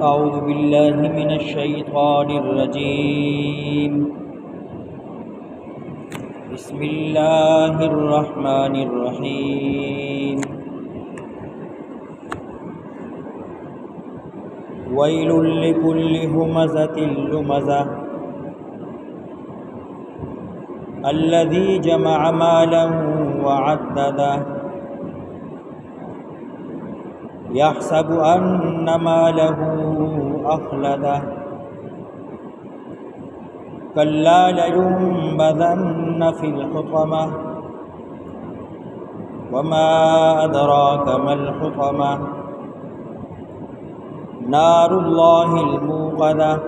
أعوذ بالله من الشيطان الرجيم بسم الله الرحمن الرحيم ويل لكل همزة لمزة الذي جمع مالا وعدده يحسب أن ماله أخلده كلا لينبذن في الحطمة وما أدراك ما الحطمة نار الله الموقدة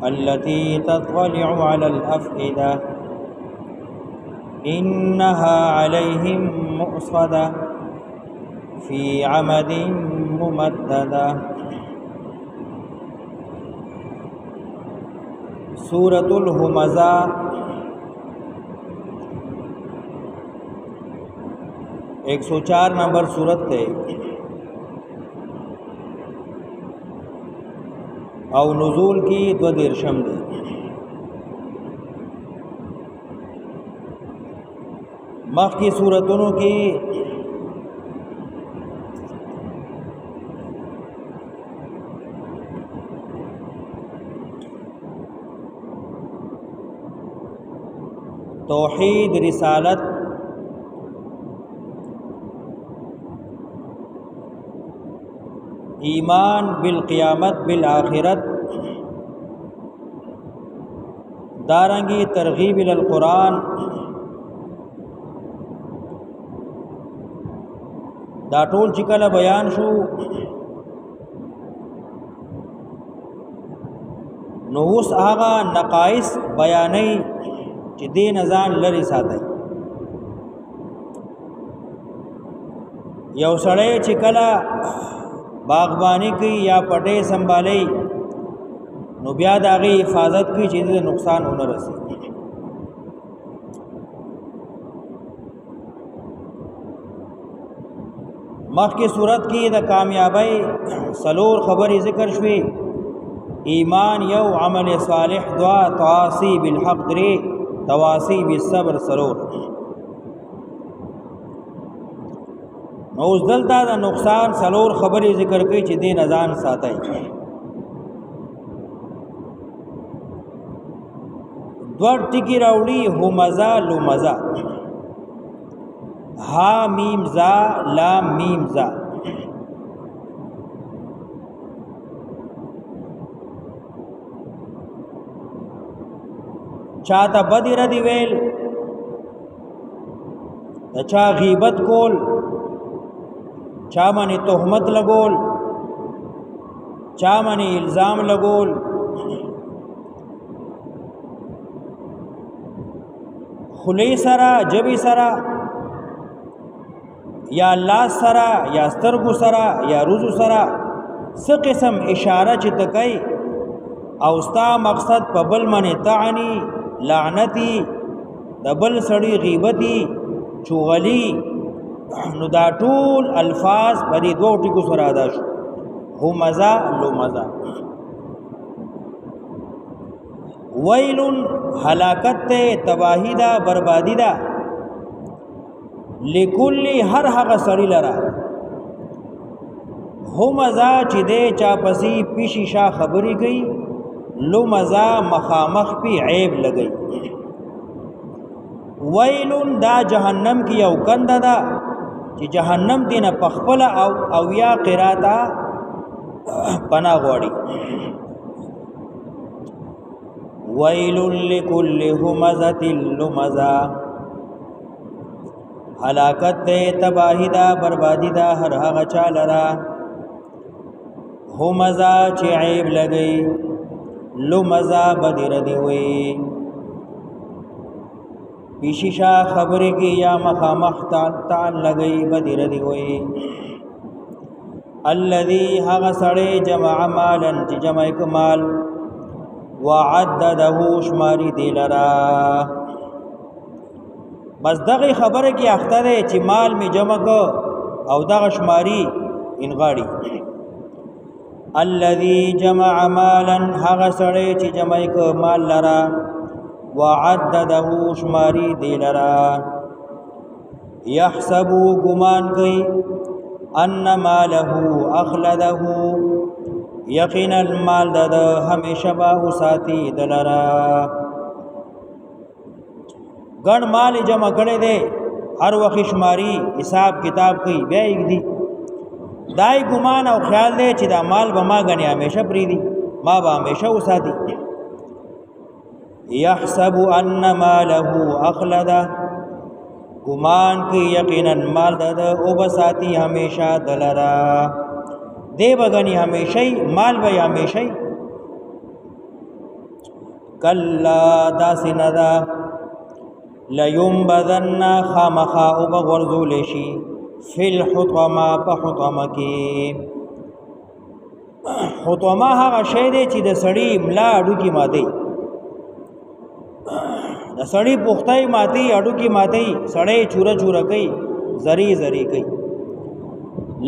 التي تطلع على الأفئدة إنها عليهم مؤصدة في عمد ممددة سورة الهمزة 104 نمبر سورت ہے او نزول کی 2 دے مخ کی سورتونو کی توحید رسالت ایمان بالقیامت بالآخرت دارنگی ترغیب القرآن دا ټول چې کله بیان شو نو اوس هغه نقائص بیانې چې دې نزان لري ساتي یو سړی چې کله باغبانی کوي یا پټې سنبالي نو بیا د هغې حفاظت کوي چې دې نقصان ونه رسي مخکې صورت کې د کامیابی سلور خبرې ذکر شوي ایمان یو عمل صالح دعا تواصی بالحق درې تواصی بالصبر سلور نو اوس دلته د نقصان سلور خبرې ذکر کوي چې دې نزان ساتي دوړ ټکی راوړي همزه لمزه ها میم زا لام میم زا چاته بدی ردی ویل چا غیبت کول چا باندې تهمت لګول چا باندې الزام لګول خلی سرا جبی سرا یا لاس سرا یا سترګو سرا یا روزو سرا څه قسم اشاره چې تکای او ستا مقصد په بل باندې تعنی لعنتی د بل سړی غیبتی چغلی نو دا ټول الفاظ په دې دوه ټکو سره ادا شو همزه لمزه ویل هلاکت ته تباہی دا بربادی دا لکل هر هغه سړی لرا همزه چې دې چا پسی پیشی شا خبري گئی لمزه مخامخ پی عیب لګئی ویل دا جهنم کی یو کنده دا چې جهنم دینه پخپل او یا قراتا پنا غوړي ویل لکل همزه لمزه هلاکت دے تباہی دا بربادی دا ہر هغه چا لرا همزه چې عیب لګئی لمزه بدی ردی ہوئی پیشیشا خبرې کې یا مخامخ تعال لګئی بدی ردی ہوئی الذي هغه سړی جمع مالا چې جمع کمال وعدده شماری دی لرا بس دغه خبره کې اخته ده چې مال می جمع کو او دغه شماری انغاړي. الذي جمع مالا هغه سړی چې جمع ک مال لرا وعدده شماری دی لرا يحسب ګمان کوي ان ماله اخلده یقینا المال د همیشه با وساتي دلرا ګڼ مال جمع کړي دي هر وخت شماری حساب کتاب کوي بیا یې دی دای ګمان او خیال دی چې دا مال به ما غني همیشه پریدي ما به همیشه وساتي. يحسب ان ماله اخلده ګمان کوي یقینا مال د او بساتي همیشه دلرا دی بغني همیشه مال به همیشه. کلا داسندا لينبذن خامخا او بغرزول شي فی الحطمه په حطمه کې. حطمه هغه شی دی چې د سړی ملا اډو کې ماتي د سړی پختای ماتي اډو کې ماتي سړی چوره چوره کوي زری زری کوي.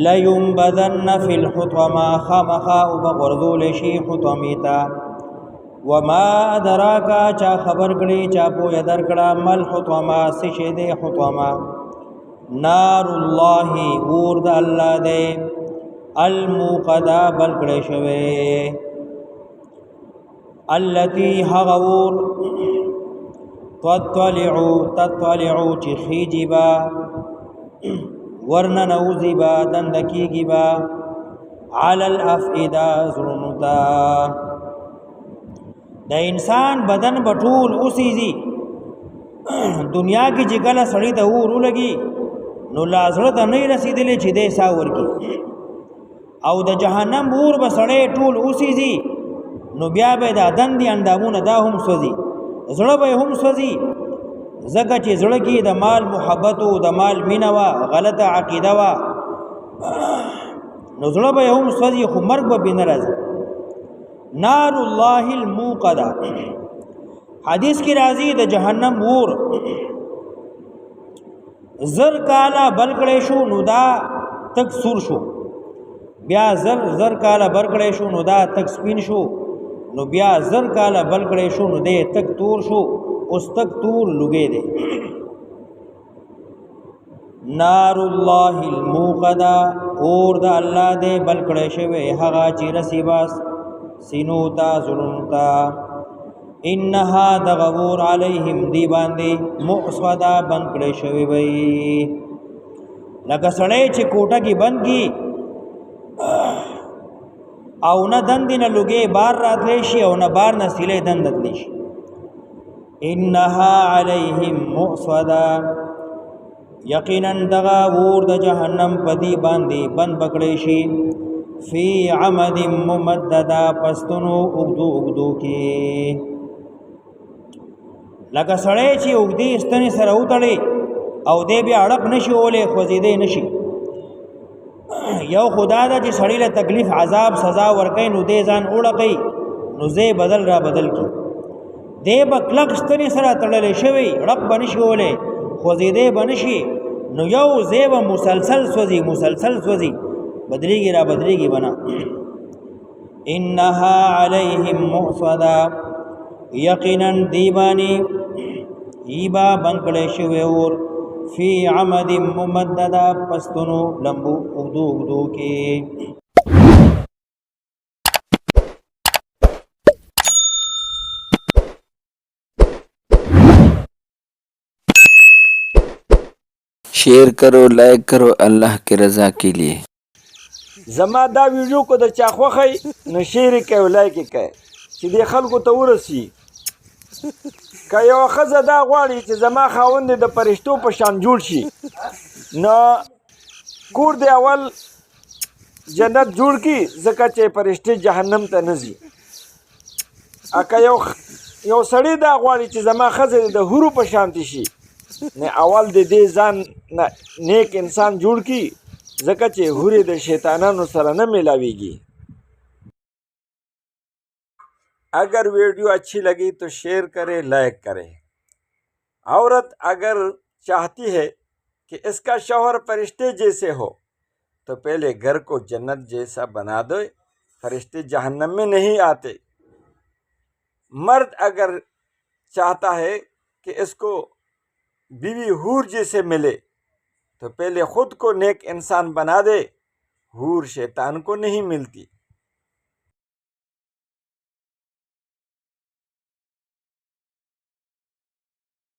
لينبذن فی الحطمه خامخا او بغرزول شي حطمه تا. وما ادراکا چا خبر کړي چا پوهه درکړه مل حطمه څه شی دی حطمه نار الله اور د الله دی الموقدا بل کړي شوی التي هغور تطلع چې خيجبا ورن نوزبا دندکیگبا على الافئده زرنتا د انسان بدن بټول اوسېږي دنیا کې چې کله سړی ته اور لګي نو لازړه ته نه رسیدلې چې دې ساور کی او د جهنم اور به سړی ټول اوسېږي نو بیا به د دندې اندامونه دا هم سوځي زړه به هم سوځي ځکه چې زړه کې د مال محبت او د مال مینه وا غلطه عقیده وا نو زړه به هم سوځي خو مرګ به بینه راځي. نار الله الموقدا حدیث کی راضی د جهنم اور زر کالا بلکړې شو نو دا تک سور شو بیا زر کالا بلکړې شو نو دا تک سپین شو نو بیا زر کالا بلکړې شو نو دې تک تور شو اوس تک تور لګې دي. نار الله الموقدا اور د الله دې بلکړې شوی هغه چې رسیباس سینوتا زلونتا انها دغور علیهم دی باندې مؤصدا بند کړي شوی وي لکه سړی چې کوټه کې بند کی او نه دند نه لګي بار راتلی شي او نه بار نه سیلې دند دتلی شي. انها علیهم مؤصدا یقینا دغه ور د جهنم پدی باندې بند پکړي شي فی عمد ممددا پستونو اگدو کی لکه سړی چې اگدی استنی سره وتړي او دې بیا اړپ نشي اوله خوځیدې نشي. یو خدا دا چې سړی له تکلیف عذاب سزا ورکې نو دې ځان اوړقې نو زه بدل را بدل کی دې بکلک استنی سره تړلې شوی اړپ بنشي اوله خوځیدې بنشي نو یو زیب مسلسل سوځي بدلیږي را بدلیږي بنا. انها علیهم مؤصدا یقینا دیبانی ایبا بنکړې شوی اور فی عمد ممددا پستونو لمبو اگدو کې. शेयर करो लाइक करो अल्लाह की रजा के लिए. زما دا ویډیو کو د چا خوښی نو شیر کوي لایک کوي چې د خلکو ته ورسی. که یو ښځه دا غواړي چې زما خاوند د فرشتو په شان جوړ شي نو کور دی اول جنت جوړ کی ځکه چې فرشتې جهنم ته نه ځي. که یو سړی دا غواړي چې زما ښځه د حورو په شانتي شي نه اول د دې ځان نیک انسان جوړ کی ځکه چې حورې د شیطانانو سره نه ملاویږي. اگر ویڈیو اچھی لگی تو شیئر کریں لائک کریں. عورت اگر چاہتی ہے کہ اس کا شوہر فرشتے جیسے ہو तो पहले घर को जन्नत जैसा बना दो, फरिश्ते जहन्नम में नहीं आते। मर्द अगर चाहता है कि इसको बीवी हूर जैसे मिले तो पहले खुद को नेक इंसान बना दे, हूर शैतान को नहीं मिलती।